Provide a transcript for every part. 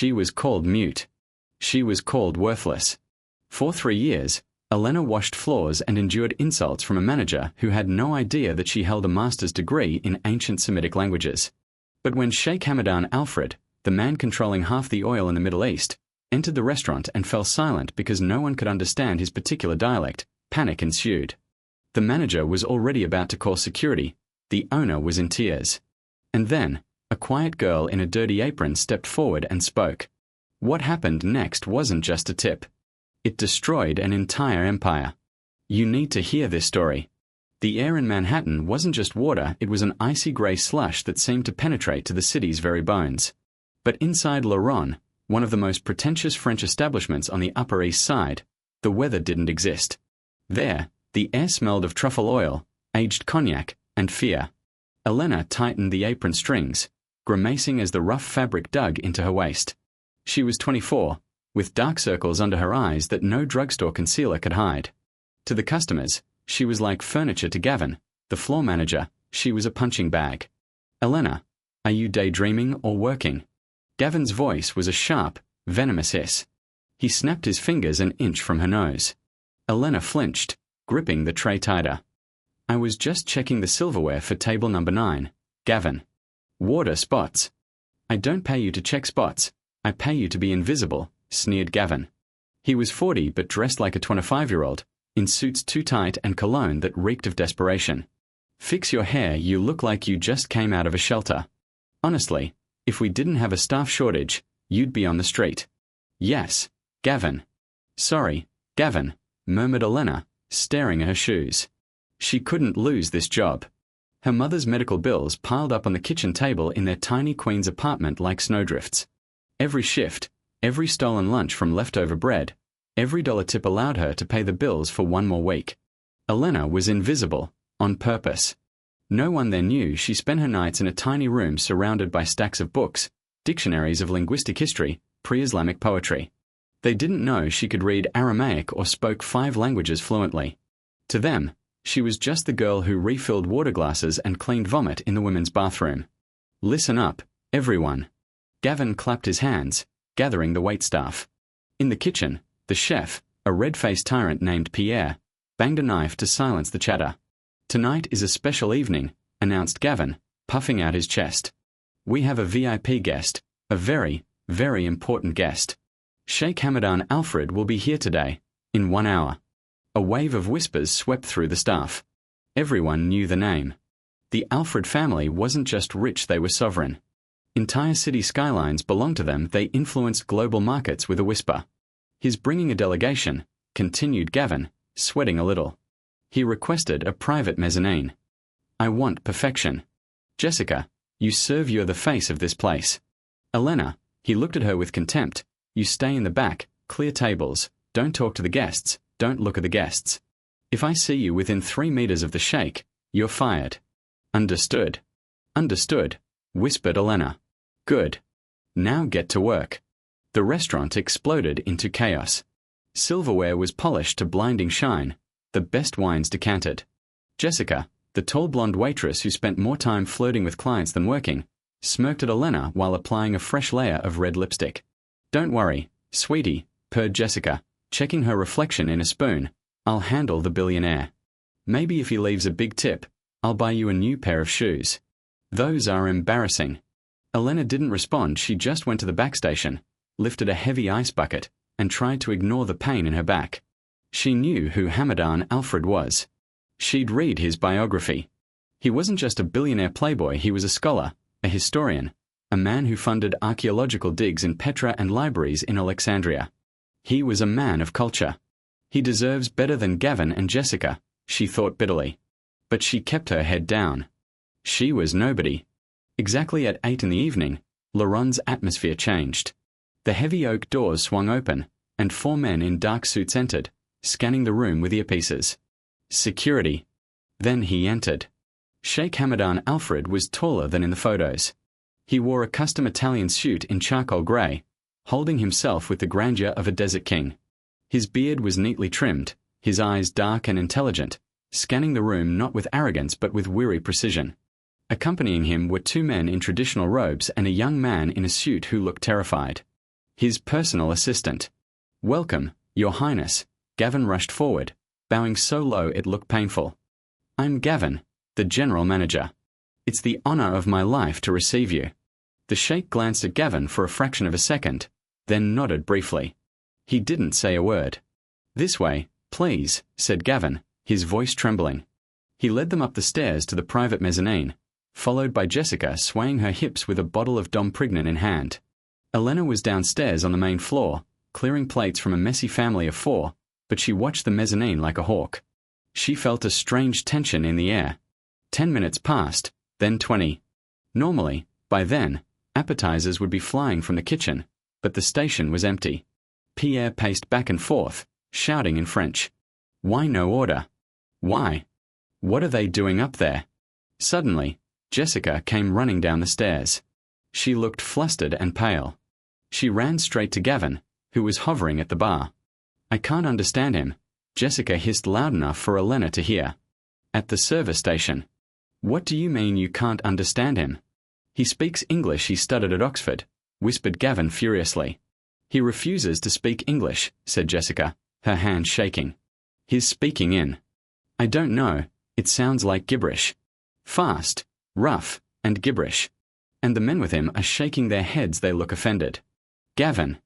She was called mute. She was called worthless. For 3 years, Elena washed floors and endured insults from a manager who had no idea that she held a master's degree in ancient Semitic languages. But when Sheikh Hamadan Alfred, the man controlling half the oil in the Middle East, entered the restaurant and fell silent because no one could understand his particular dialect, panic ensued. The manager was already about to call security. The owner was in tears. And then, a quiet girl in a dirty apron stepped forward and spoke. What happened next wasn't just a tip. It destroyed an entire empire. You need to hear this story. The air in Manhattan wasn't just water, it was an icy grey slush that seemed to penetrate to the city's very bones. But inside Le Ron, one of the most pretentious French establishments on the Upper East Side, the weather didn't exist. There, the air smelled of truffle oil, aged cognac, and fear. Elena tightened the apron strings, grimacing as the rough fabric dug into her waist. She was 24, with dark circles under her eyes that no drugstore concealer could hide. To the customers, she was like furniture to Gavin, the floor manager. She was a punching bag. Elena, are you daydreaming or working? Gavin's voice was a sharp, venomous hiss. He snapped his fingers an inch from her nose. Elena flinched, gripping the tray tighter. I was just checking the silverware for table number 9, Gavin. Water spots. I don't pay you to check spots, I pay you to be invisible, sneered Gavin. He was 40 but dressed like a 25-year-old, in suits too tight and cologne that reeked of desperation. Fix your hair, you look like you just came out of a shelter. Honestly, if we didn't have a staff shortage, you'd be on the street. Yes, Gavin. Sorry, Gavin, murmured Elena, staring at her shoes. She couldn't lose this job. Her mother's medical bills piled up on the kitchen table in their tiny Queen's apartment like snowdrifts. Every shift, every stolen lunch from leftover bread, every dollar tip allowed her to pay the bills for one more week. Elena was invisible, on purpose. No one there knew she spent her nights in a tiny room surrounded by stacks of books, dictionaries of linguistic history, pre-Islamic poetry. They didn't know she could read Aramaic or spoke 5 languages fluently. To them, she was just the girl who refilled water glasses and cleaned vomit in the women's bathroom. Listen up, everyone. Gavin clapped his hands, gathering the waitstaff. In the kitchen, the chef, a red-faced tyrant named Pierre, banged a knife to silence the chatter. Tonight is a special evening, announced Gavin, puffing out his chest. We have a VIP guest, a very, very important guest. Sheikh Hamadan Alfred will be here today, in 1 hour. A wave of whispers swept through the staff. Everyone knew the name. The Alfred family wasn't just rich, they were sovereign. Entire city skylines belonged to them, they influenced global markets with a whisper. He's bringing a delegation, continued Gavin, sweating a little. He requested a private mezzanine. I want perfection. Jessica, you're the face of this place. Elena, he looked at her with contempt, you stay in the back, clear tables, don't talk to the guests, don't look at the guests. If I see you within 3 meters of the sheikh, you're fired. Understood. Understood, whispered Elena. Good. Now get to work. The restaurant exploded into chaos. Silverware was polished to blinding shine, the best wines decanted. Jessica, the tall blonde waitress who spent more time flirting with clients than working, smirked at Elena while applying a fresh layer of red lipstick. Don't worry, sweetie, purred Jessica, checking her reflection in a spoon. I'll handle the billionaire. Maybe if he leaves a big tip, I'll buy you a new pair of shoes. Those are embarrassing. Elena didn't respond, she just went to the back station, lifted a heavy ice bucket, and tried to ignore the pain in her back. She knew who Hamadan Alfred was. She'd read his biography. He wasn't just a billionaire playboy, he was a scholar, a historian, a man who funded archaeological digs in Petra and libraries in Alexandria. He was a man of culture. He deserves better than Gavin and Jessica, she thought bitterly. But she kept her head down. She was nobody. Exactly at 8 in the evening, Le Ron's atmosphere changed. The heavy oak doors swung open, and 4 men in dark suits entered, scanning the room with earpieces. Security. Then he entered. Sheikh Hamadan Alfred was taller than in the photos. He wore a custom Italian suit in charcoal grey, holding himself with the grandeur of a desert king. His beard was neatly trimmed, his eyes dark and intelligent, scanning the room not with arrogance but with weary precision. Accompanying him were 2 men in traditional robes and a young man in a suit who looked terrified. His personal assistant. "Welcome, Your Highness." Gavin rushed forward, bowing so low it looked painful. "I'm Gavin, the general manager. It's the honor of my life to receive you." The sheikh glanced at Gavin for a fraction of a second, then nodded briefly. He didn't say a word. "This way, please," said Gavin, his voice trembling. He led them up the stairs to the private mezzanine, followed by Jessica swaying her hips with a bottle of Dom Prignan in hand. Elena was downstairs on the main floor, clearing plates from a messy family of 4, but she watched the mezzanine like a hawk. She felt a strange tension in the air. 10 minutes passed, then 20. Normally, by then, appetizers would be flying from the kitchen, but the station was empty. Pierre paced back and forth, shouting in French. Why no order? Why? What are they doing up there? Suddenly, Jessica came running down the stairs. She looked flustered and pale. She ran straight to Gavin, who was hovering at the bar. "I can't understand him," Jessica hissed loud enough for Elena to hear. "At the service station." "What do you mean you can't understand him?" "He speaks English he studied at Oxford," whispered Gavin furiously. "He refuses to speak English," said Jessica, her hand shaking. "He's speaking in. I don't know, it sounds like gibberish. Fast, rough, and gibberish. And the men with him are shaking their heads, they look offended." "Gavin."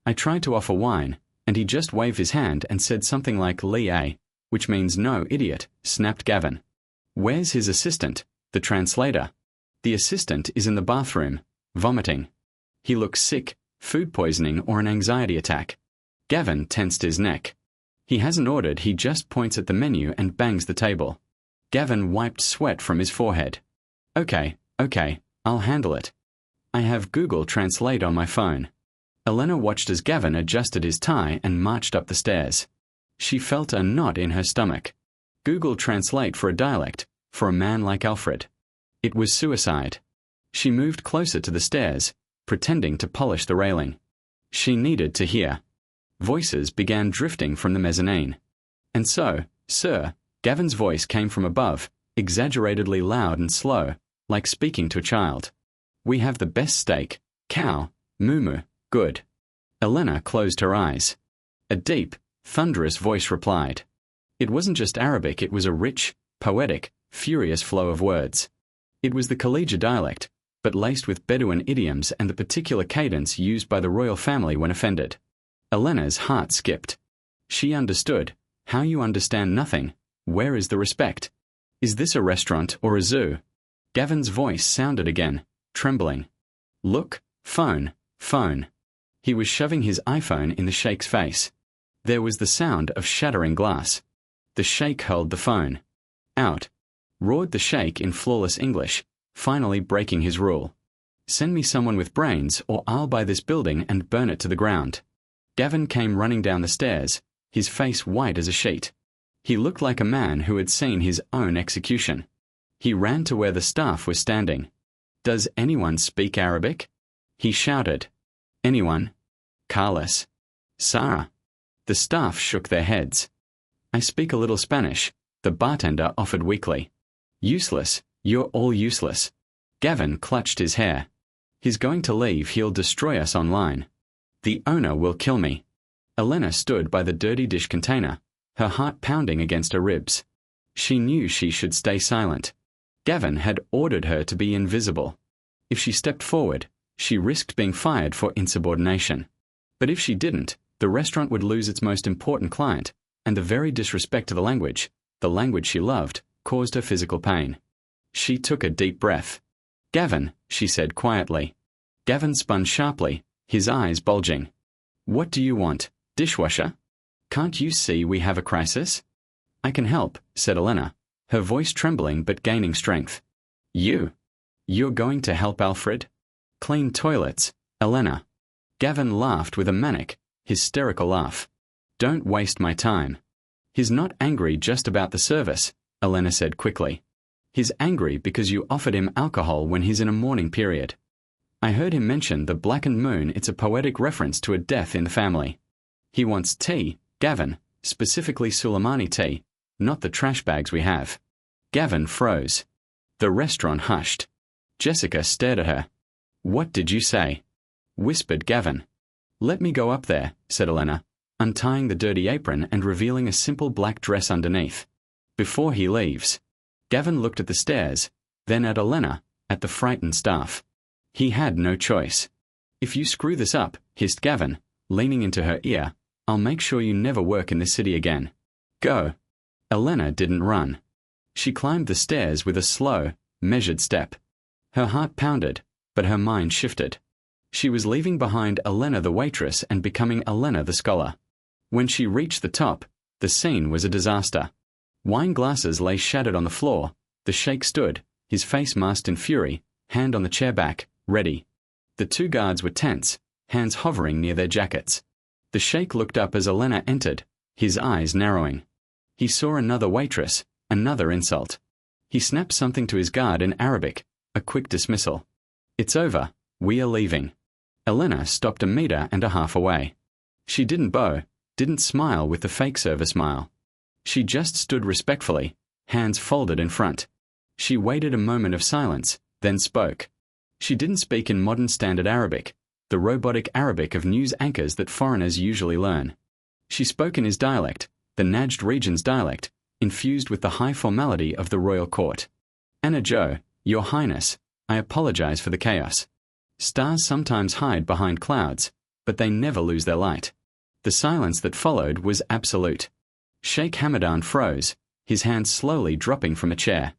"I tried to offer wine, and he just waved his hand and said something like Li, which means no, idiot," snapped Gavin. "Where's his assistant, the translator?" "The assistant is in the bathroom, vomiting. He looks sick, food poisoning or an anxiety attack." Gavin tensed his neck. He hasn't ordered, he just points at the menu and bangs the table. Gavin wiped sweat from his forehead. Okay, I'll handle it. I have Google Translate on my phone." Elena watched as Gavin adjusted his tie and marched up the stairs. She felt a knot in her stomach. Google Translate for a dialect, for a man like Alfred. It was suicide. She moved closer to the stairs, pretending to polish the railing. She needed to hear. Voices began drifting from the mezzanine. "And so, sir," Gavin's voice came from above, exaggeratedly loud and slow, like speaking to a child. "We have the best steak, cow, moo, good." Elena closed her eyes. A deep, thunderous voice replied. It wasn't just Arabic, it was a rich, poetic, furious flow of words. It was the Khalija dialect, but laced with Bedouin idioms and the particular cadence used by the royal family when offended. Elena's heart skipped. She understood. How you understand nothing? Where is the respect? Is this a restaurant or a zoo? Gavin's voice sounded again, trembling. "Look, phone." He was shoving his iPhone in the sheikh's face. There was the sound of shattering glass. The sheikh held the phone. "Out," roared the sheikh in flawless English, finally breaking his rule. "Send me someone with brains or I'll buy this building and burn it to the ground." Gavin came running down the stairs, his face white as a sheet. He looked like a man who had seen his own execution. He ran to where the staff was standing. "Does anyone speak Arabic?" He shouted. "Anyone?" "Carlos." "Sarah." The staff shook their heads. "I speak a little Spanish," the bartender offered weakly. "Useless, you're all useless." Gavin clutched his hair. "He's going to leave, he'll destroy us online. The owner will kill me." Elena stood by the dirty dish container, her heart pounding against her ribs. She knew she should stay silent. Gavin had ordered her to be invisible. If she stepped forward, she risked being fired for insubordination. But if she didn't, the restaurant would lose its most important client, and the very disrespect to the language she loved, caused her physical pain. She took a deep breath. "Gavin," she said quietly. Gavin spun sharply, his eyes bulging. "What do you want, dishwasher? Can't you see we have a crisis?" "I can help," said Elena, her voice trembling but gaining strength. You're going to help Alfred? Clean toilets, Elena." Gavin laughed with a manic, hysterical laugh. "Don't waste my time." "He's not angry just about the service," Elena said quickly. "He's angry because you offered him alcohol when he's in a mourning period. I heard him mention the blackened moon. It's a poetic reference to a death in the family. He wants tea, Gavin, specifically Suleimani tea, not the trash bags we have." Gavin froze. The restaurant hushed. Jessica stared at her. "What did you say?" whispered Gavin. Let me go up there, said Elena, untying the dirty apron and revealing a simple black dress underneath. Before he leaves. Gavin looked at the stairs, then at Elena, at the frightened staff. He had no choice. If you screw this up, hissed Gavin, leaning into her ear, I'll make sure you never work in this city again. Go. Elena didn't run. She climbed the stairs with a slow, measured step. Her heart pounded, but her mind shifted. She was leaving behind Elena the waitress and becoming Elena the scholar. When she reached the top, the scene was a disaster. Wine glasses lay shattered on the floor. The sheikh stood, his face masked in fury, hand on the chair back, ready. The two guards were tense, hands hovering near their jackets. The sheikh looked up as Elena entered, his eyes narrowing. He saw another waitress, another insult. He snapped something to his guard in Arabic, a quick dismissal. It's over, we are leaving. Elena stopped 1.5 meters away. She didn't bow, didn't smile with the fake server smile. She just stood respectfully, hands folded in front. She waited a moment of silence, then spoke. She didn't speak in modern standard Arabic, the robotic Arabic of news anchors that foreigners usually learn. She spoke in his dialect, the Najd region's dialect, infused with the high formality of the royal court. Anna Joe, Your Highness, I apologize for the chaos. Stars sometimes hide behind clouds, but they never lose their light. The silence that followed was absolute. Sheikh Hamadan froze, his hands slowly dropping from a chair.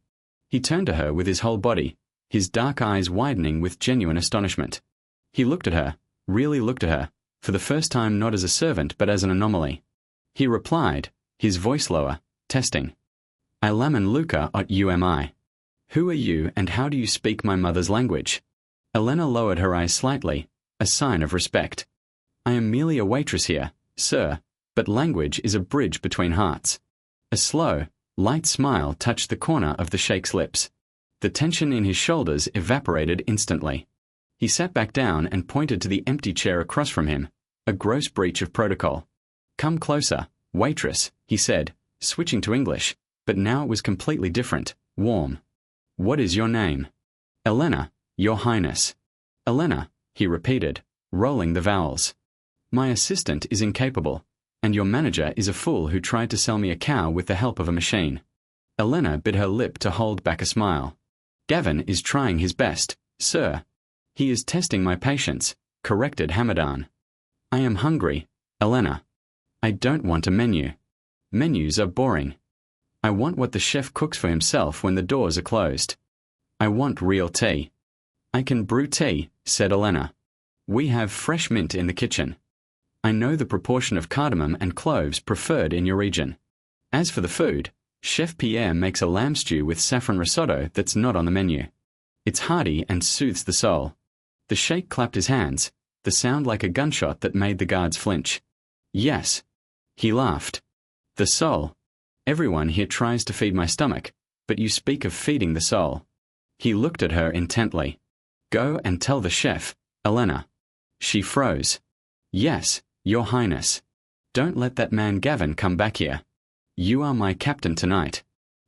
He turned to her with his whole body, his dark eyes widening with genuine astonishment. He looked at her, really looked at her, for the first time not as a servant but as an anomaly. He replied, his voice lower, testing. Ilaman Luca at UMI. Who are you and how do you speak my mother's language? Elena lowered her eyes slightly, a sign of respect. I am merely a waitress here, sir, but language is a bridge between hearts. A slow, light smile touched the corner of the sheikh's lips. The tension in his shoulders evaporated instantly. He sat back down and pointed to the empty chair across from him, a gross breach of protocol. Come closer, waitress, he said, switching to English, but now it was completely different, warm. What is your name? Elena, Your Highness. Elena, he repeated, rolling the vowels. My assistant is incapable, and your manager is a fool who tried to sell me a cow with the help of a machine. Elena bit her lip to hold back a smile. Gavin is trying his best, sir. He is testing my patience, corrected Hamadan. I am hungry, Elena. I don't want a menu. Menus are boring. I want what the chef cooks for himself when the doors are closed. I want real tea. I can brew tea, said Elena. We have fresh mint in the kitchen. I know the proportion of cardamom and cloves preferred in your region. As for the food, Chef Pierre makes a lamb stew with saffron risotto that's not on the menu. It's hearty and soothes the soul. The sheikh clapped his hands, the sound like a gunshot that made the guards flinch. Yes. He laughed. The soul. Everyone here tries to feed my stomach, but you speak of feeding the soul. He looked at her intently. Go and tell the chef, Elena. She froze. Yes, Your Highness. Don't let that man Gavin come back here. You are my captain tonight.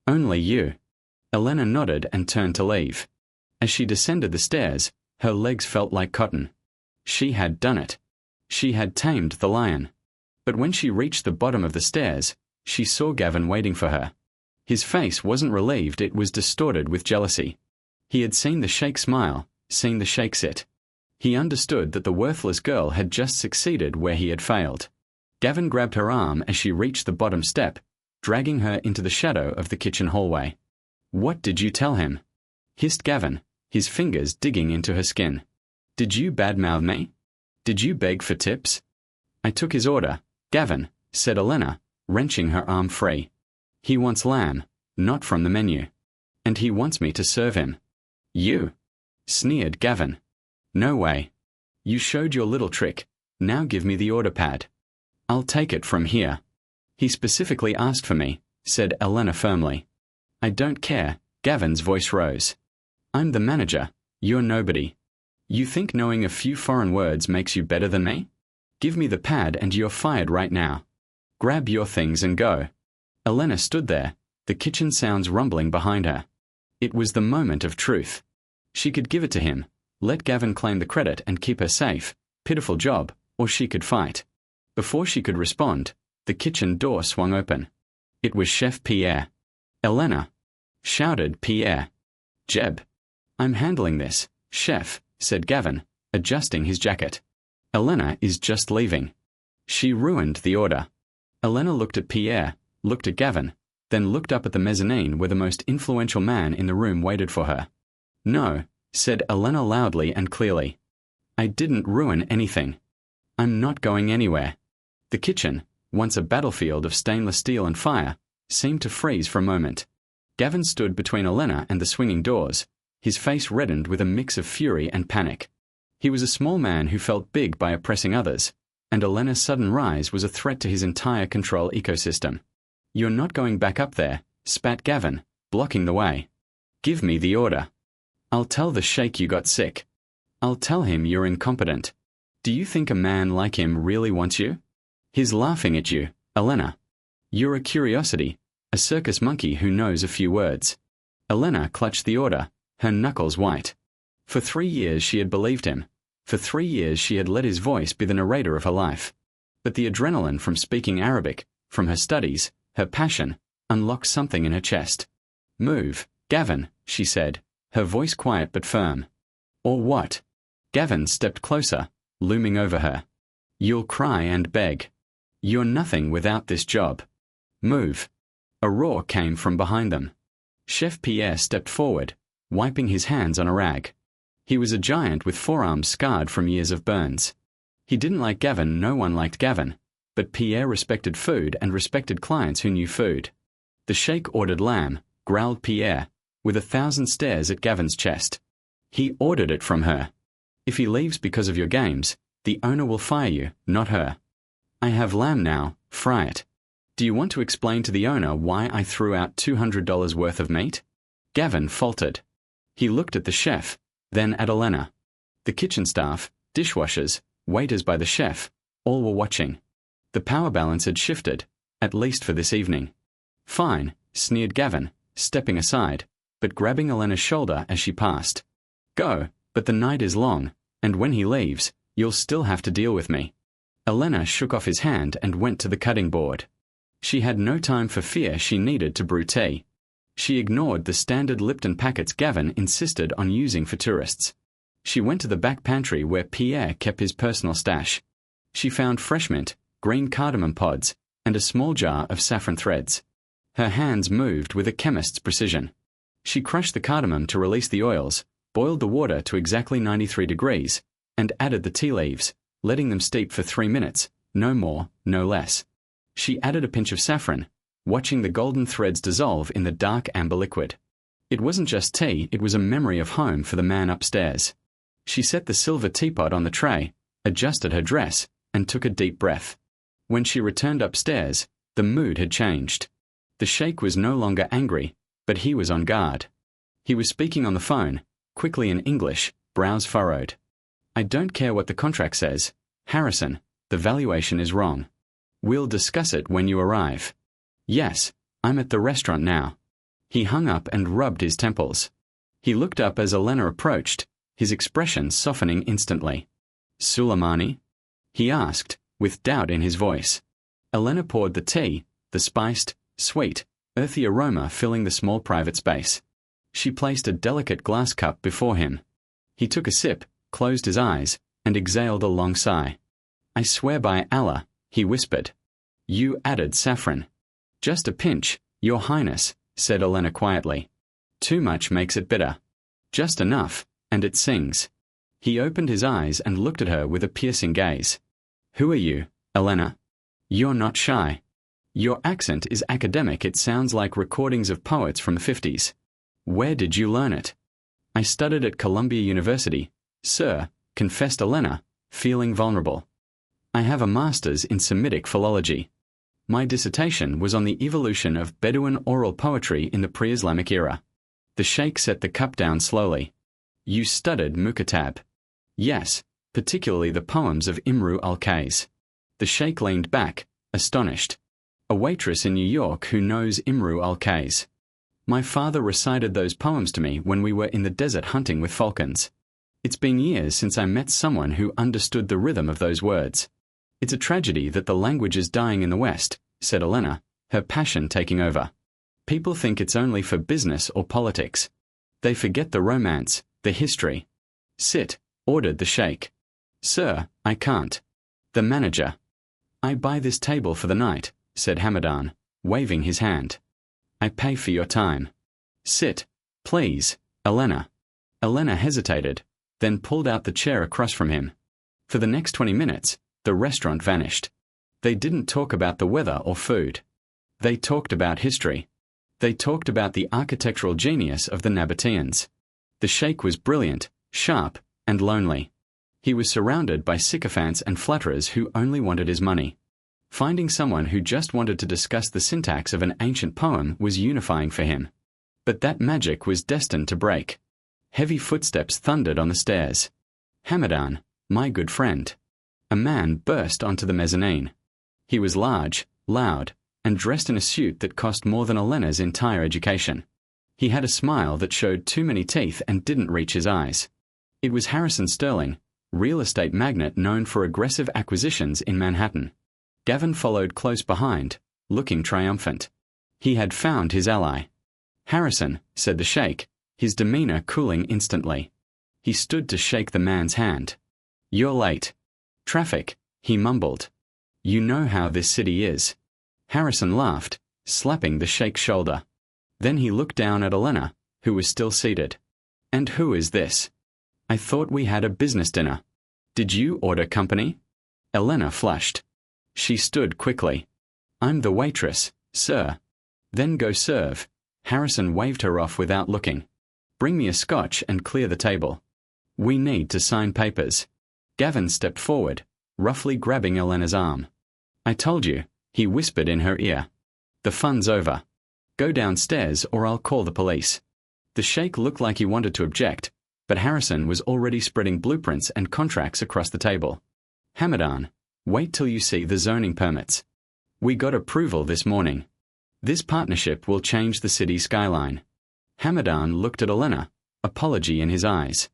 Only you. Elena nodded and turned to leave. As she descended the stairs, her legs felt like cotton. She had done it. She had tamed the lion. But when she reached the bottom of the stairs, she saw Gavin waiting for her. His face wasn't relieved, it was distorted with jealousy. He had seen the sheikh smile, seen the sheikh sit. He understood that the worthless girl had just succeeded where he had failed. Gavin grabbed her arm as she reached the bottom step, dragging her into the shadow of the kitchen hallway. What did you tell him? Hissed Gavin, his fingers digging into her skin. Did you badmouth me? Did you beg for tips? I took his order, Gavin, said Elena, wrenching her arm free. He wants lamb, not from the menu. And he wants me to serve him. You? Sneered Gavin. No way. You showed your little trick, now give me the order pad. I'll take it from here. He specifically asked for me, said Elena firmly. I don't care, Gavin's voice rose. I'm the manager, you're nobody. You think knowing a few foreign words makes you better than me? Give me the pad and you're fired right now. Grab your things and go. Elena stood there, the kitchen sounds rumbling behind her. It was the moment of truth. She could give it to him, let Gavin claim the credit and keep her safe, pitiful job, or she could fight. Before she could respond, the kitchen door swung open. It was Chef Pierre. "Elena!" shouted Pierre. "Jeb." "I'm handling this, Chef," said Gavin, adjusting his jacket. "Elena is just leaving. She ruined the order." Elena looked at Pierre, looked at Gavin, then looked up at the mezzanine where the most influential man in the room waited for her. "No," said Elena loudly and clearly. "I didn't ruin anything. I'm not going anywhere." The kitchen, once a battlefield of stainless steel and fire, seemed to freeze for a moment. Gavin stood between Elena and the swinging doors, his face reddened with a mix of fury and panic. He was a small man who felt big by oppressing others, and Elena's sudden rise was a threat to his entire control ecosystem. "You're not going back up there," spat Gavin, blocking the way. "Give me the order. I'll tell the sheikh you got sick. I'll tell him you're incompetent. Do you think a man like him really wants you? He's laughing at you, Elena. You're a curiosity, a circus monkey who knows a few words." Elena clutched the order, her knuckles white. For 3 years she had believed him. For 3 years she had let his voice be the narrator of her life. But the adrenaline from speaking Arabic, from her studies, her passion, unlocked something in her chest. "Move, Gavin," she said, her voice quiet but firm. "Or what?" Gavin stepped closer, looming over her. "You'll cry and beg. You're nothing without this job. Move." A roar came from behind them. Chef Pierre stepped forward, wiping his hands on a rag. He was a giant with forearms scarred from years of burns. He didn't like Gavin, no one liked Gavin, but Pierre respected food and respected clients who knew food. "The sheikh ordered lamb," growled Pierre, with 1,000 stares at Gavin's chest. "He ordered it from her. If he leaves because of your games, the owner will fire you, not her. I have lamb now, fry it. Do you want to explain to the owner why I threw out $200 worth of meat?" Gavin faltered. He looked at the chef, then at Elena. The kitchen staff, dishwashers, waiters by the chef, all were watching. The power balance had shifted, at least for this evening. "Fine," sneered Gavin, stepping aside, but grabbing Elena's shoulder as she passed. "Go, but the night is long, and when he leaves, you'll still have to deal with me." Elena shook off his hand and went to the cutting board. She had no time for fear she needed to brew tea. She ignored the standard Lipton packets Gavin insisted on using for tourists. She went to the back pantry where Pierre kept his personal stash. She found fresh mint, green cardamom pods, and a small jar of saffron threads. Her hands moved with a chemist's precision. She crushed the cardamom to release the oils, boiled the water to exactly 93 degrees, and added the tea leaves, letting them steep for 3 minutes, no more, no less. She added a pinch of saffron, watching the golden threads dissolve in the dark amber liquid. It wasn't just tea, it was a memory of home for the man upstairs. She set the silver teapot on the tray, adjusted her dress, and took a deep breath. When she returned upstairs, the mood had changed. The sheikh was no longer angry, but he was on guard. He was speaking on the phone, quickly in English, brows furrowed. "I don't care what the contract says. Harrison, the valuation is wrong. We'll discuss it when you arrive." "Yes, I'm at the restaurant now." He hung up and rubbed his temples. He looked up as Elena approached, his expression softening instantly. "Suleimani?" he asked, with doubt in his voice. Elena poured the tea, the spiced, sweet, earthy aroma filling the small private space. She placed a delicate glass cup before him. He took a sip, closed his eyes, and exhaled a long sigh. "I swear by Allah," he whispered. "You added saffron." "Just a pinch, Your Highness," said Elena quietly. "Too much makes it bitter. Just enough, and it sings." He opened his eyes and looked at her with a piercing gaze. "Who are you, Elena? You're not shy. Your accent is academic, it sounds like recordings of poets from the 50s. Where did you learn it?" "I studied at Columbia University, sir," confessed Elena, feeling vulnerable. "I have a master's in Semitic philology. My dissertation was on the evolution of Bedouin oral poetry in the pre-Islamic era." The sheikh set the cup down slowly. "You studied Mukatab?" "Yes, particularly the poems of Imru al-Qais." The sheikh leaned back, astonished. "A waitress in New York who knows Imru al-Qais. My father recited those poems to me when we were in the desert hunting with falcons." It's been years since I met someone who understood the rhythm of those words. It's a tragedy that the language is dying in the West, said Elena, her passion taking over. People think it's only for business or politics. They forget the romance, the history. Sit, ordered the sheikh. Sir, I can't. The manager. I buy this table for the night, said Hamadan, waving his hand. I pay for your time. Sit, please, Elena. Elena hesitated, then pulled out the chair across from him. For the next 20 minutes, the restaurant vanished. They didn't talk about the weather or food. They talked about history. They talked about the architectural genius of the Nabateans. The sheikh was brilliant, sharp, and lonely. He was surrounded by sycophants and flatterers who only wanted his money. Finding someone who just wanted to discuss the syntax of an ancient poem was unifying for him. But that magic was destined to break. Heavy footsteps thundered on the stairs. Hamadan, my good friend. A man burst onto the mezzanine. He was large, loud, and dressed in a suit that cost more than Elena's entire education. He had a smile that showed too many teeth and didn't reach his eyes. It was Harrison Sterling, real estate magnate known for aggressive acquisitions in Manhattan. Gavin followed close behind, looking triumphant. He had found his ally. Harrison, said the sheikh, his demeanor cooling instantly. He stood to shake the man's hand. You're late. Traffic, he mumbled. You know how this city is. Harrison laughed, slapping the sheikh's shoulder. Then he looked down at Elena, who was still seated. And who is this? I thought we had a business dinner. Did you order company? Elena flushed. She stood quickly. I'm the waitress, sir. Then go serve. Harrison waved her off without looking. Bring me a scotch and clear the table. We need to sign papers. Gavin stepped forward, roughly grabbing Elena's arm. I told you, he whispered in her ear. The fun's over. Go downstairs or I'll call the police. The sheikh looked like he wanted to object, but Harrison was already spreading blueprints and contracts across the table. Hamadan, wait till you see the zoning permits. We got approval this morning. This partnership will change the city's skyline. Hamadan looked at Elena, apology in his eyes.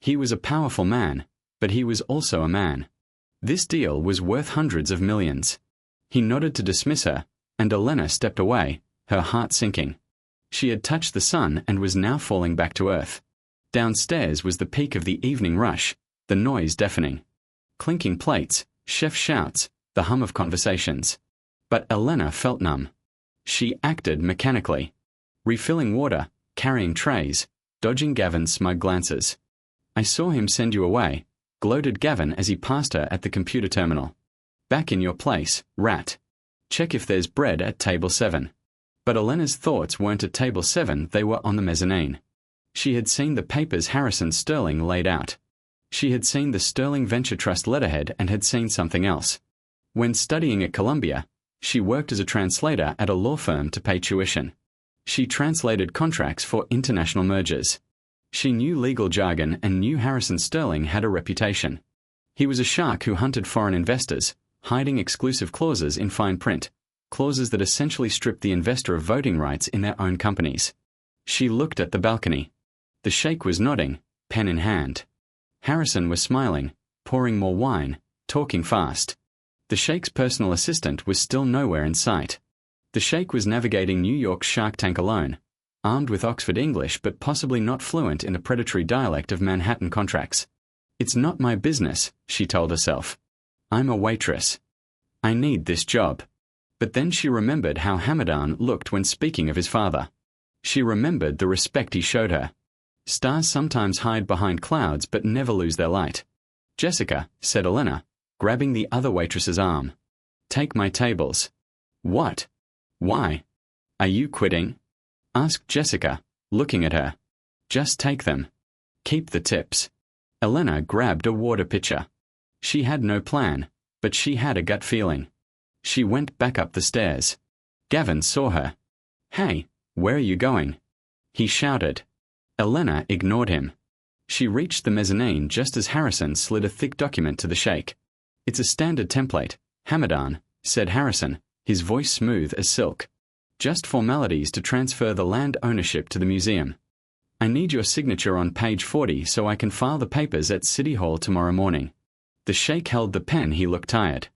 He was a powerful man, but he was also a man. This deal was worth hundreds of millions. He nodded to dismiss her, and Elena stepped away, her heart sinking. She had touched the sun and was now falling back to earth. Downstairs was the peak of the evening rush, the noise deafening. Clinking plates, chef shouts, the hum of conversations. But Elena felt numb. She acted mechanically. Refilling water, carrying trays, dodging Gavin's smug glances. I saw him send you away, gloated Gavin as he passed her at the computer terminal. Back in your place, rat. Check if there's bread at table 7. But Elena's thoughts weren't at table 7, they were on the mezzanine. She had seen the papers Harrison Sterling laid out. She had seen the Sterling Venture Trust letterhead and had seen something else. When studying at Columbia, she worked as a translator at a law firm to pay tuition. She translated contracts for international mergers. She knew legal jargon and knew Harrison Sterling had a reputation. He was a shark who hunted foreign investors, hiding exclusive clauses in fine print, clauses that essentially stripped the investor of voting rights in their own companies. She looked at the balcony. The sheikh was nodding, pen in hand. Harrison was smiling, pouring more wine, talking fast. The sheikh's personal assistant was still nowhere in sight. The sheikh was navigating New York's Shark Tank alone, armed with Oxford English but possibly not fluent in the predatory dialect of Manhattan contracts. It's not my business, she told herself. I'm a waitress. I need this job. But then she remembered how Hamadan looked when speaking of his father. She remembered the respect he showed her. Stars sometimes hide behind clouds but never lose their light. Jessica, said Elena, grabbing the other waitress's arm. Take my tables. What? Why? Are you quitting? Asked Jessica, looking at her. Just take them. Keep the tips. Elena grabbed a water pitcher. She had no plan, but she had a gut feeling. She went back up the stairs. Gavin saw her. Hey, where are you going? He shouted. Elena ignored him. She reached the mezzanine just as Harrison slid a thick document to the sheikh. It's a standard template, Hamadan, said Harrison, his voice smooth as silk. Just formalities to transfer the land ownership to the museum. I need your signature on page 40 so I can file the papers at City Hall tomorrow morning. The sheikh held the pen. He looked tired.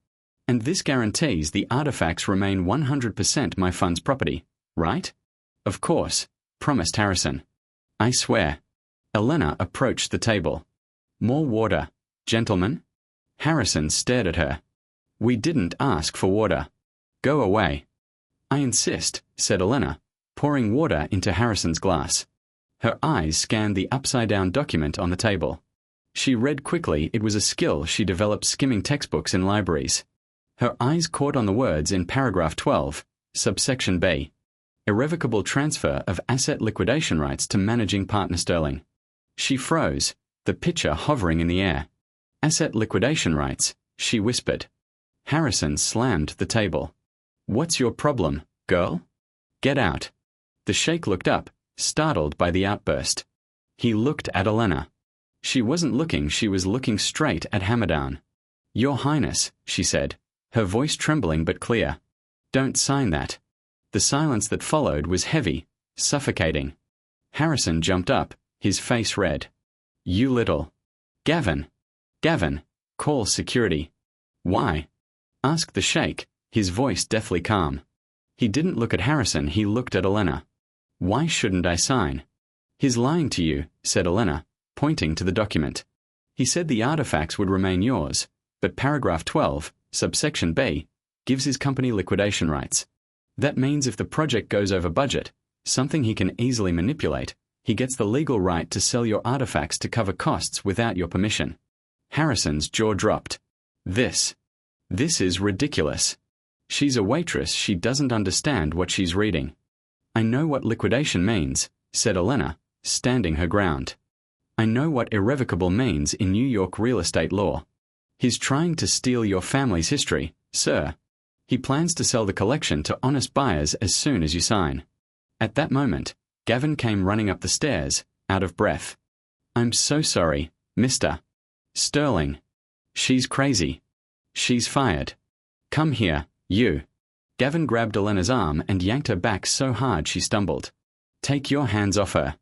And this guarantees the artifacts remain 100% my fund's property, right? Of course, promised Harrison. I swear. Elena approached the table. More water, gentlemen? Harrison stared at her. We didn't ask for water. Go away. I insist, said Elena, pouring water into Harrison's glass. Her eyes scanned the upside-down document on the table. She read quickly. It was a skill she developed skimming textbooks in libraries. Her eyes caught on the words in paragraph 12, subsection B. Irrevocable transfer of asset liquidation rights to managing partner Sterling. She froze, the picture hovering in the air. Asset liquidation rights, she whispered. Harrison slammed the table. What's your problem, girl? Get out. The sheikh looked up, startled by the outburst. He looked at Elena. She wasn't looking. She was looking straight at Hamadan. Your Highness, she said, her voice trembling but clear. Don't sign that. The silence that followed was heavy, suffocating. Harrison jumped up, his face red. You little. Gavin. Gavin, call security. Why? Asked the sheikh, his voice deathly calm. He didn't look at Harrison. He looked at Elena. Why shouldn't I sign? He's lying to you, said Elena, pointing to the document. He said the artifacts would remain yours, but paragraph 12, subsection B, gives his company liquidation rights. That means if the project goes over budget, something he can easily manipulate, he gets the legal right to sell your artifacts to cover costs without your permission. Harrison's jaw dropped. This is ridiculous. She's a waitress. She doesn't understand what she's reading. I know what liquidation means, said Elena, standing her ground. I know what irrevocable means in New York real estate law. He's trying to steal your family's history, sir. He plans to sell the collection to honest buyers as soon as you sign. At that moment, Gavin came running up the stairs, out of breath. I'm so sorry, Mr. Sterling. She's crazy. She's fired. Come here, you. Gavin grabbed Elena's arm and yanked her back so hard she stumbled. Take your hands off her.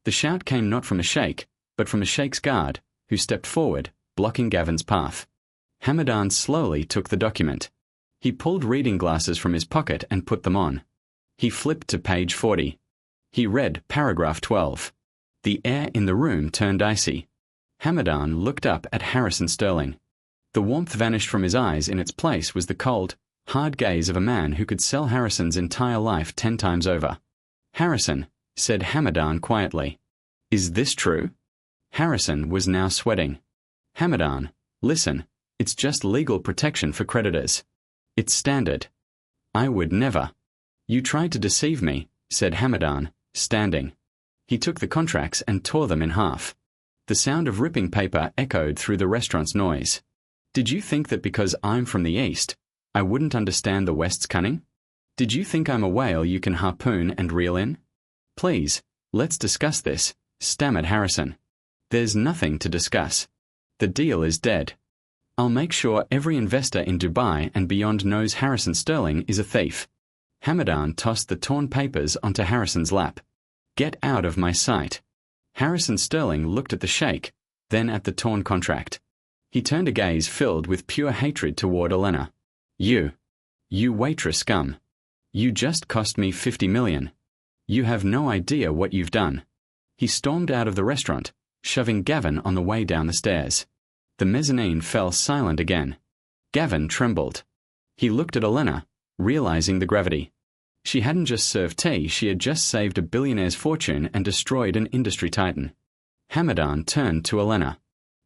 The shout came not from a sheikh, but from a sheikh's guard, who stepped forward, blocking Gavin's path. Hamadan slowly took the document. He pulled reading glasses from his pocket and put them on. He flipped to page 40. He read paragraph 12. The air in the room turned icy. Hamadan looked up at Harrison Sterling. The warmth vanished from his eyes. In its place was the cold, hard gaze of a man who could sell Harrison's entire life 10 times over. Harrison, said Hamadan quietly. Is this true? Harrison was now sweating. Hamadan, listen, it's just legal protection for creditors. It's standard. I would never. You tried to deceive me, said Hamadan, standing. He took the contracts and tore them in half. The sound of ripping paper echoed through the restaurant's noise. Did you think that because I'm from the East, I wouldn't understand the West's cunning? Did you think I'm a whale you can harpoon and reel in? Please, let's discuss this, stammered Harrison. There's nothing to discuss. The deal is dead. I'll make sure every investor in Dubai and beyond knows Harrison Sterling is a thief. Hamadan tossed the torn papers onto Harrison's lap. Get out of my sight. Harrison Sterling looked at the sheikh, then at the torn contract. He turned a gaze filled with pure hatred toward Elena. You waitress scum. You just cost me $50 million. You have no idea what you've done. He stormed out of the restaurant, shoving Gavin on the way down the stairs. The mezzanine fell silent again. Gavin trembled. He looked at Elena, realizing the gravity. She hadn't just served tea, she had just saved a billionaire's fortune and destroyed an industry titan. Hamadan turned to Elena.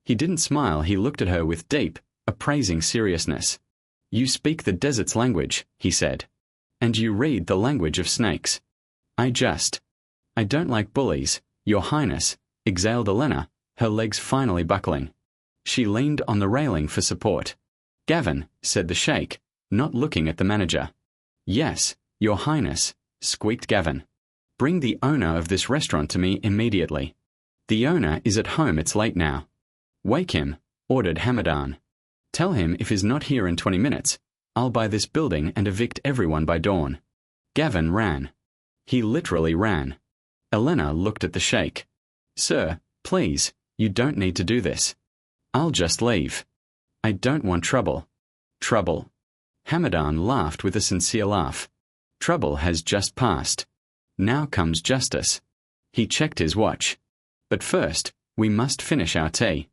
He didn't smile. He looked at her with deep, appraising seriousness. You speak the desert's language, he said. And you read the language of snakes. I don't like bullies, Your Highness, exhaled Elena, her legs finally buckling. She leaned on the railing for support. Gavin, said the sheikh, not looking at the manager. Yes, Your Highness, squeaked Gavin. Bring the owner of this restaurant to me immediately. The owner is at home. It's late now. Wake him, ordered Hamadan. Tell him if he's not here in 20 minutes, I'll buy this building and evict everyone by dawn. Gavin ran. He literally ran. Elena looked at the sheikh. Sir, please, you don't need to do this. I'll just leave. I don't want trouble. Trouble. Hamadan laughed with a sincere laugh. Trouble has just passed. Now comes justice. He checked his watch. But first, we must finish our tea.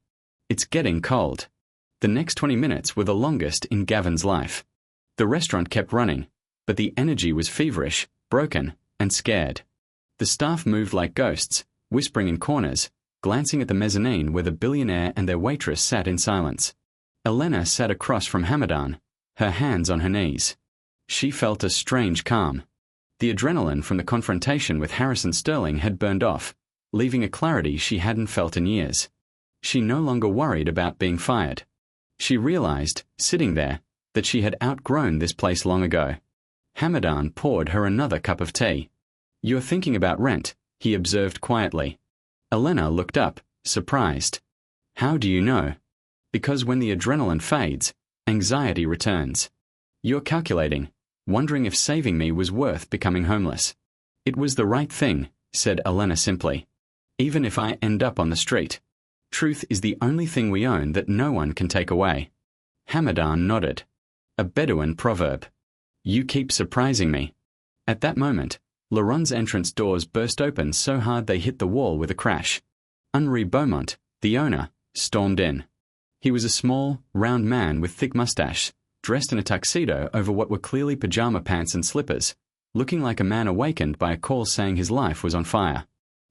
It's getting cold. The next 20 minutes were the longest in Gavin's life. The restaurant kept running, but the energy was feverish, broken, and scared. The staff moved like ghosts, whispering in corners, glancing at the mezzanine where the billionaire and their waitress sat in silence. Elena sat across from Hamadan, her hands on her knees. She felt a strange calm. The adrenaline from the confrontation with Harrison Sterling had burned off, leaving a clarity she hadn't felt in years. She no longer worried about being fired. She realized, sitting there, that she had outgrown this place long ago. Hamadan poured her another cup of tea. You're thinking about rent, he observed quietly. Elena looked up, surprised. How do you know? Because when the adrenaline fades, anxiety returns. You're calculating, wondering if saving me was worth becoming homeless. It was the right thing, said Elena simply. Even if I end up on the street. Truth is the only thing we own that no one can take away. Hamadan nodded. A Bedouin proverb. You keep surprising me. At that moment, Laurent's entrance doors burst open so hard they hit the wall with a crash. Henri Beaumont, the owner, stormed in. He was a small, round man with thick mustache, dressed in a tuxedo over what were clearly pajama pants and slippers, looking like a man awakened by a call saying his life was on fire.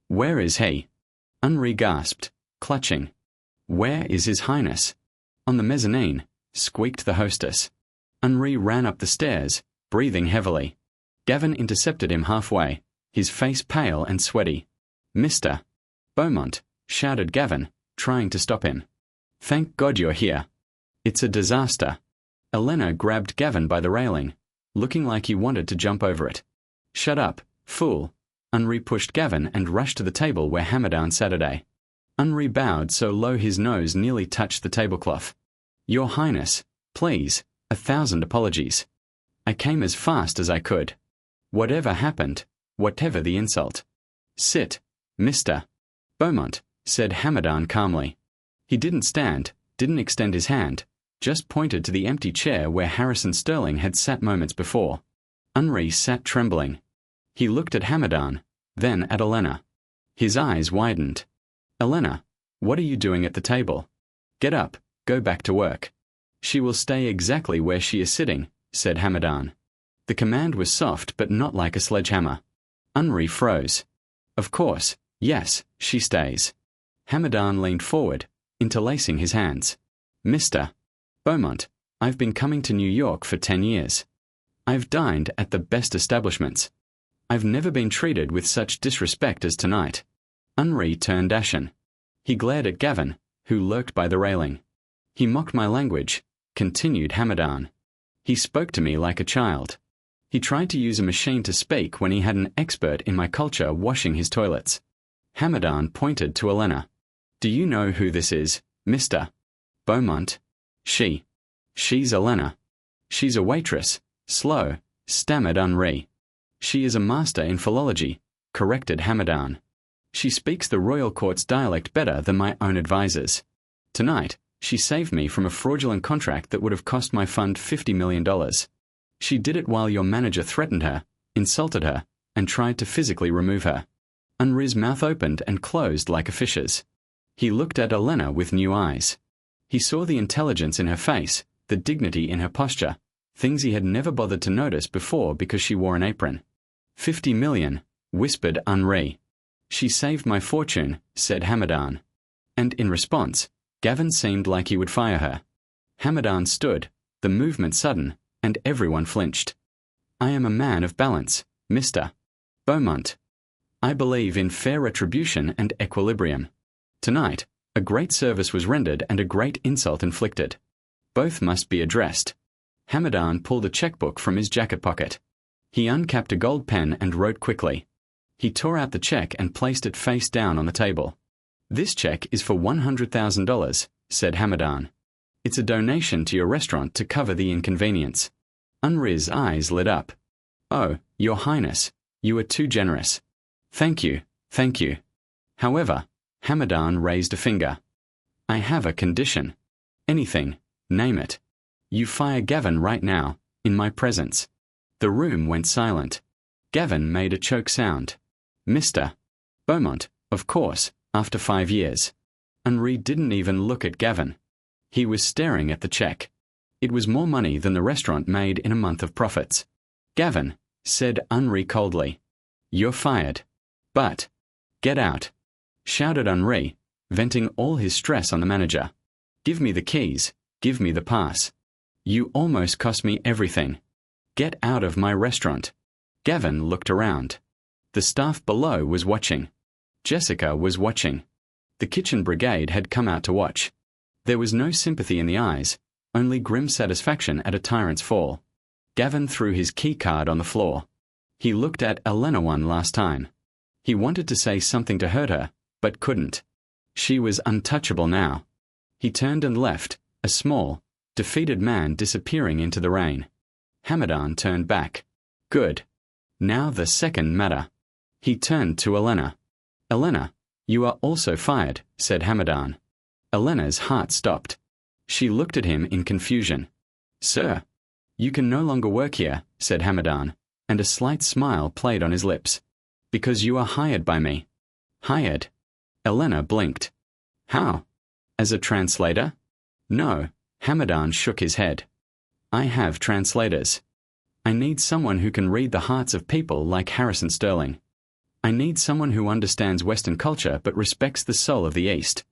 Where is he? Henri gasped, clutching. Where is His Highness? On the mezzanine, squeaked the hostess. Henri ran up the stairs, breathing heavily. Gavin intercepted him halfway, his face pale and sweaty. Mr. Beaumont, shouted Gavin, trying to stop him. Thank God you're here. It's a disaster. Elena grabbed Gavin by the railing, looking like he wanted to jump over it. Shut up, fool. Henri pushed Gavin and rushed to the table where Hamadan sat. Henri bowed so low his nose nearly touched the tablecloth. Your Highness, please, 1,000 apologies. I came as fast as I could. Whatever happened, whatever the insult. Sit, Mr. Beaumont, said Hamadan calmly. He didn't stand, didn't extend his hand, just pointed to the empty chair where Harrison Sterling had sat moments before. Henri sat trembling. He looked at Hamadan, then at Elena. His eyes widened. Elena, what are you doing at the table? Get up, go back to work. She will stay exactly where she is sitting, said Hamadan. The command was soft but not like a sledgehammer. Henri froze. Of course, yes, she stays. Hamadan leaned forward, interlacing his hands. Mr. Beaumont, I've been coming to New York for 10 years. I've dined at the best establishments. I've never been treated with such disrespect as tonight. Henri turned ashen. He glared at Gavin, who lurked by the railing. He mocked my language, continued Hamadan. He spoke to me like a child. He tried to use a machine to speak when he had an expert in my culture washing his toilets. Hamadan pointed to Elena. Do you know who this is, Mr. Beaumont? She's Elena. She's a waitress, slow, stammered Henri. She is a master in philology, corrected Hamadan. She speaks the royal court's dialect better than my own advisors. Tonight, she saved me from a fraudulent contract that would have cost my fund $50 million. She did it while your manager threatened her, insulted her, and tried to physically remove her. Henri's mouth opened and closed like a fish's. He looked at Elena with new eyes. He saw the intelligence in her face, the dignity in her posture, things he had never bothered to notice before because she wore an apron. 50 million, whispered Henri. She saved my fortune, said Hamadan. And in response, Gavin seemed like he would fire her. Hamadan stood, the movement sudden, and everyone flinched. I am a man of balance, Mr. Beaumont. I believe in fair retribution and equilibrium. Tonight, a great service was rendered and a great insult inflicted. Both must be addressed. Hamadan pulled a checkbook from his jacket pocket. He uncapped a gold pen and wrote quickly. He tore out the check and placed it face down on the table. This check is for $100,000, said Hamadan. It's a donation to your restaurant to cover the inconvenience. Henri's eyes lit up. Oh, Your Highness, you are too generous. Thank you, Thank you. However, Hamadan raised a finger. I have a condition. Anything, name it. You fire Gavin right now, in my presence. The room went silent. Gavin made a choke sound. Mr. Beaumont, of course, after 5 years. Henri didn't even look at Gavin. He was staring at the check. It was more money than the restaurant made in a month of profits. Gavin, said Henri coldly. You're fired. But, get out, shouted Henri, venting all his stress on the manager. Give me the keys, give me the pass. You almost cost me everything. Get out of my restaurant. Gavin looked around. The staff below was watching. Jessica was watching. The kitchen brigade had come out to watch. There was no sympathy in the eyes, only grim satisfaction at a tyrant's fall. Gavin threw his key card on the floor. He looked at Elena one last time. He wanted to say something to hurt her, but couldn't. She was untouchable now. He turned and left, a small, defeated man disappearing into the rain. Hamadan turned back. Good. Now the second matter. He turned to Elena. Elena, you are also fired, said Hamadan. Elena's heart stopped. She looked at him in confusion. Sir, you can no longer work here, said Hamadan, and a slight smile played on his lips. Because you are hired by me. Hired? Elena blinked. How? As a translator? No, Hamadan shook his head. I have translators. I need someone who can read the hearts of people like Harrison Sterling. I need someone who understands Western culture but respects the soul of the East.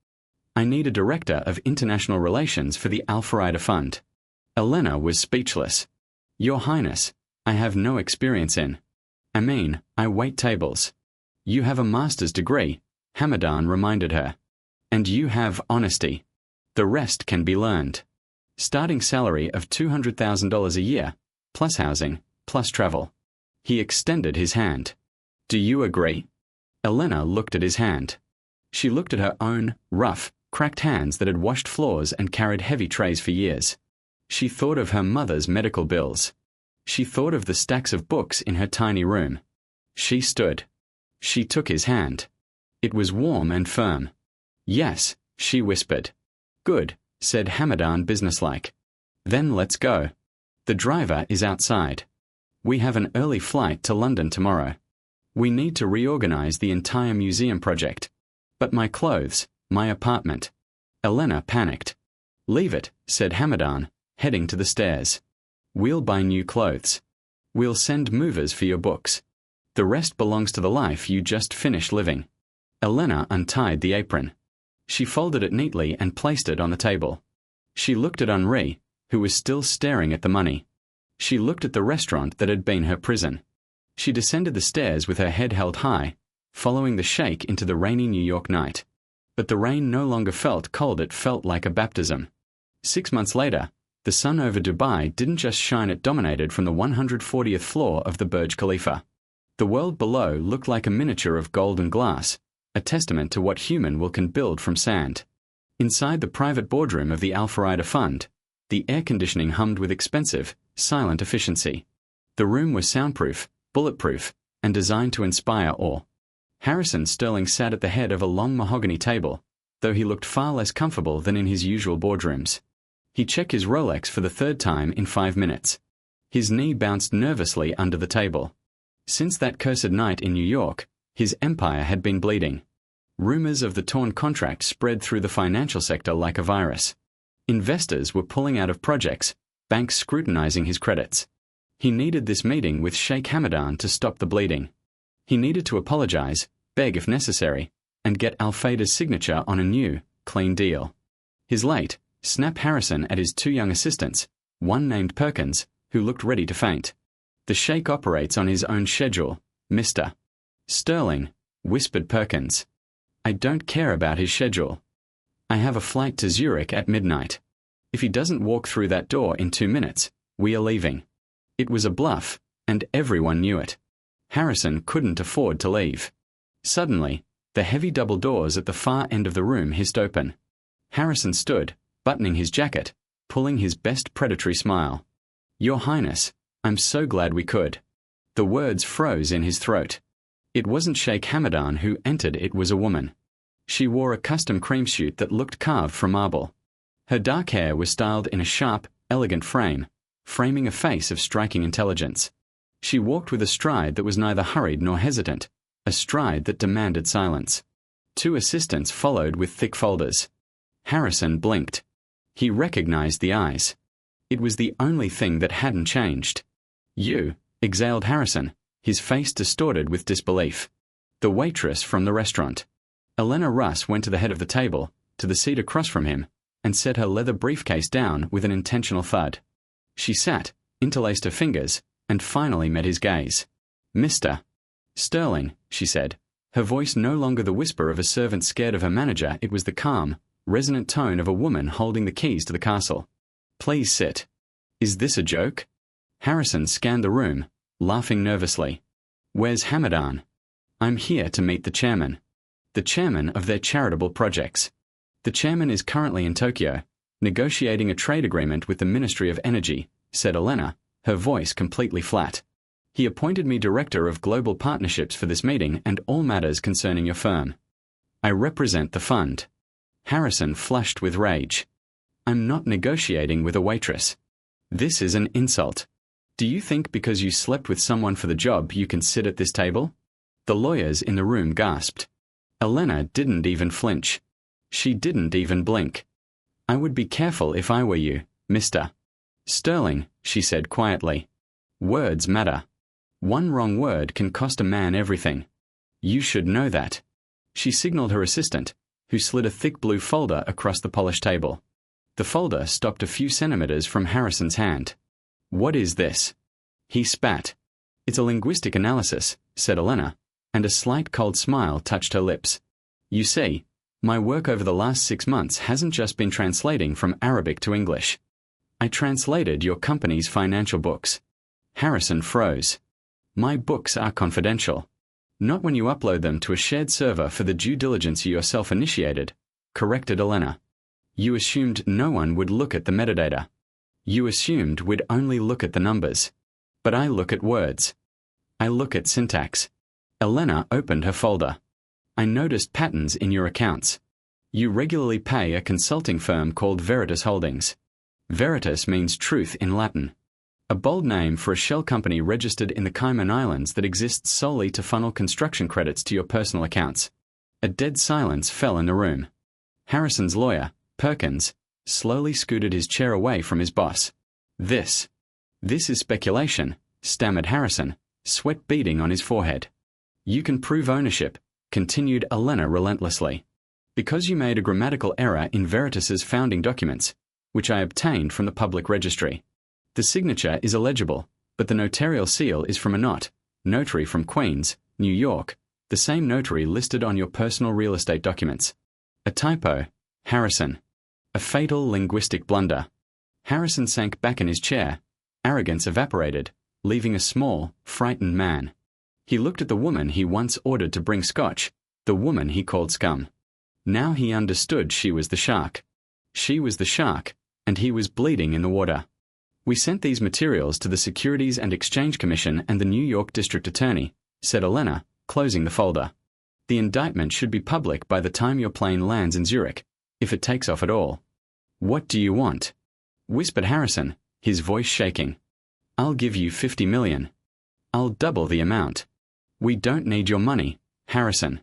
I need a director of international relations for the Al-Farida Fund. Elena was speechless. Your Highness, I have no experience in. I wait tables. You have a master's degree, Hamadan reminded her. And you have honesty. The rest can be learned. Starting salary of $200,000 a year, plus housing, plus travel. He extended his hand. Do you agree? Elena looked at his hand. She looked at her own, rough, cracked hands that had washed floors and carried heavy trays for years. She thought of her mother's medical bills. She thought of the stacks of books in her tiny room. She stood. She took his hand. It was warm and firm. Yes, she whispered. Good, said Hamadan businesslike. Then let's go. The driver is outside. We have an early flight to London tomorrow. We need to reorganize the entire museum project. But my clothes, my apartment. Elena panicked. Leave it, said Hamadan, heading to the stairs. We'll buy new clothes. We'll send movers for your books. The rest belongs to the life you just finished living. Elena untied the apron. She folded it neatly and placed it on the table. She looked at Henri, who was still staring at the money. She looked at the restaurant that had been her prison. She descended the stairs with her head held high, following the sheikh into the rainy New York night. But the rain no longer felt cold, it felt like a baptism. 6 months later, the sun over Dubai didn't just shine, it dominated from the 140th floor of the Burj Khalifa. The world below looked like a miniature of gold and glass, a testament to what human will can build from sand. Inside the private boardroom of the Al-Farida Fund, the air conditioning hummed with expensive, silent efficiency. The room was soundproof, bulletproof, and designed to inspire awe. Harrison Sterling sat at the head of a long mahogany table, though he looked far less comfortable than in his usual boardrooms. He checked his Rolex for the 3rd time in 5 minutes. His knee bounced nervously under the table. Since that cursed night in New York, his empire had been bleeding. Rumors of the torn contract spread through the financial sector like a virus. Investors were pulling out of projects, banks scrutinizing his credits. He needed this meeting with Sheikh Hamadan to stop the bleeding. He needed to apologize, beg if necessary, and get Al-Faida's signature on a new, clean deal. His late, Snap Harrison at his 2 young assistants, one named Perkins, who looked ready to faint. The sheikh operates on his own schedule, Mr. Sterling, whispered Perkins. I don't care about his schedule. I have a flight to Zurich at midnight. If he doesn't walk through that door in 2 minutes, we are leaving. It was a bluff, and everyone knew it. Harrison couldn't afford to leave. Suddenly, the heavy double doors at the far end of the room hissed open. Harrison stood, buttoning his jacket, pulling his best predatory smile. Your Highness, I'm so glad we could. The words froze in his throat. It wasn't Sheikh Hamadan who entered, it was a woman. She wore a custom cream suit that looked carved from marble. Her dark hair was styled in a sharp, elegant frame, framing a face of striking intelligence. She walked with a stride that was neither hurried nor hesitant, a stride that demanded silence. 2 assistants followed with thick folders. Harrison blinked. He recognized the eyes. It was the only thing that hadn't changed. "You," exhaled Harrison, his face distorted with disbelief. "The waitress from the restaurant." Elena Russ went to the head of the table, to the seat across from him, and set her leather briefcase down with an intentional thud. She sat, interlaced her fingers, and finally met his gaze. "Mr. Sterling," she said, her voice no longer the whisper of a servant scared of her manager, it was the calm, resonant tone of a woman holding the keys to the castle. "Please sit." "Is this a joke?" Harrison scanned the room, laughing nervously. "Where's Hamadan?" "I'm here to meet the chairman." "The chairman of their charitable projects." "The chairman is currently in Tokyo, negotiating a trade agreement with the Ministry of Energy," said Elena, her voice completely flat. "He appointed me Director of Global Partnerships for this meeting and all matters concerning your firm. I represent the fund." Harrison flushed with rage. "I'm not negotiating with a waitress. This is an insult. Do you think because you slept with someone for the job you can sit at this table?" The lawyers in the room gasped. Elena didn't even flinch. She didn't even blink. "I would be careful if I were you, Mr. Sterling," she said quietly. "Words matter. One wrong word can cost a man everything. You should know that." She signaled her assistant, who slid a thick blue folder across the polished table. The folder stopped a few centimeters from Harrison's hand. "What is this?" He spat. "It's a linguistic analysis," said Elena, and a slight cold smile touched her lips. "You see, my work over the last 6 months hasn't just been translating from Arabic to English. I translated your company's financial books." Harrison froze. "My books are confidential. Not when you upload them to a shared server for the due diligence you yourself initiated," corrected Elena. "You assumed no one would look at the metadata. You assumed we'd only look at the numbers. But I look at words. I look at syntax." Elena opened her folder. "I noticed patterns in your accounts. You regularly pay a consulting firm called Veritas Holdings. Veritas means truth in Latin. A bold name for a shell company registered in the Cayman Islands that exists solely to funnel construction credits to your personal accounts." A dead silence fell in the room. Harrison's lawyer, Perkins, slowly scooted his chair away from his boss. This is speculation," stammered Harrison, sweat beading on his forehead. "You can prove ownership," continued Elena relentlessly, "because you made a grammatical error in Veritas's founding documents, which I obtained from the public registry. The signature is illegible, but the notarial seal is from a notary from Queens, New York, the same notary listed on your personal real estate documents. A typo, Harrison. A fatal linguistic blunder." Harrison sank back in his chair. Arrogance evaporated, leaving a small, frightened man. He looked at the woman he once ordered to bring scotch, the woman he called scum. Now he understood she was the shark. She was the shark, and he was bleeding in the water. "We sent these materials to the Securities and Exchange Commission and the New York District Attorney," said Elena, closing the folder. "The indictment should be public by the time your plane lands in Zurich, if it takes off at all." "What do you want?" whispered Harrison, his voice shaking. "I'll give you 50 million. I'll double the amount." "We don't need your money, Harrison.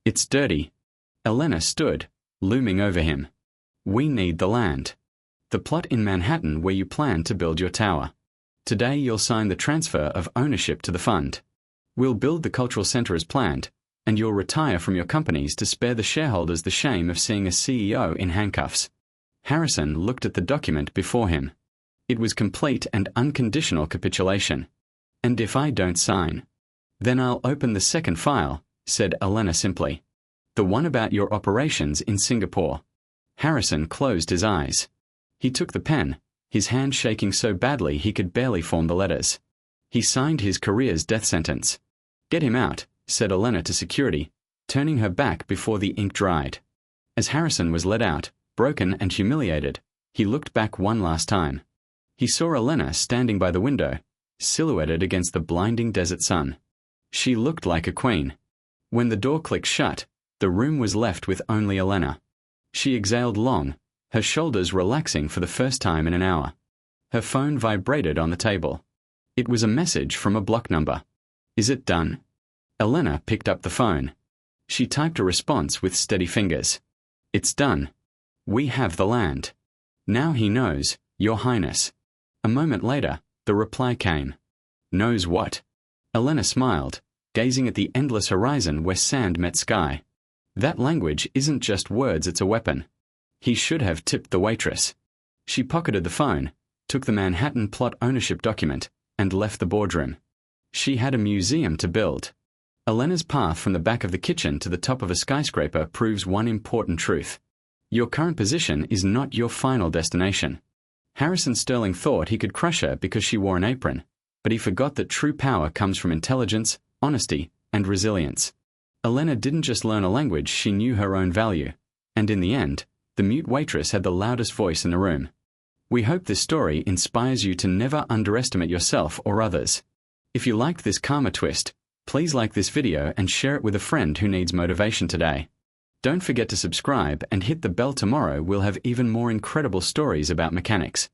It's dirty." Elena stood, looming over him. "We need the land. The plot in Manhattan where you plan to build your tower. Today you'll sign the transfer of ownership to the fund. We'll build the cultural center as planned, and you'll retire from your companies to spare the shareholders the shame of seeing a CEO in handcuffs." Harrison looked at the document before him. It was complete and unconditional capitulation. "And if I don't sign?" "Then I'll open the second file," said Elena simply. "The one about your operations in Singapore." Harrison closed his eyes. He took the pen, his hand shaking so badly he could barely form the letters. He signed his career's death sentence. "Get him out," said Elena to security, turning her back before the ink dried. As Harrison was led out, broken and humiliated, he looked back one last time. He saw Elena standing by the window, silhouetted against the blinding desert sun. She looked like a queen. When the door clicked shut, the room was left with only Elena. She exhaled long, her shoulders relaxing for the first time in an hour. Her phone vibrated on the table. It was a message from a block number. "Is it done?" Elena picked up the phone. She typed a response with steady fingers. "It's done. We have the land. Now he knows, Your Highness." A moment later, the reply came. "Knows what?" Elena smiled, gazing at the endless horizon where sand met sky. That language isn't just words, it's a weapon. He should have tipped the waitress. She pocketed the phone, took the Manhattan plot ownership document, and left the boardroom. She had a museum to build. Elena's path from the back of the kitchen to the top of a skyscraper proves one important truth. Your current position is not your final destination. Harrison Sterling thought he could crush her because she wore an apron, but he forgot that true power comes from intelligence, honesty, and resilience. Elena didn't just learn a language, she knew her own value. And in the end, the mute waitress had the loudest voice in the room. We hope this story inspires you to never underestimate yourself or others. If you liked this karma twist, please like this video and share it with a friend who needs motivation today. Don't forget to subscribe and hit the bell. Tomorrow we'll have even more incredible stories about mechanics.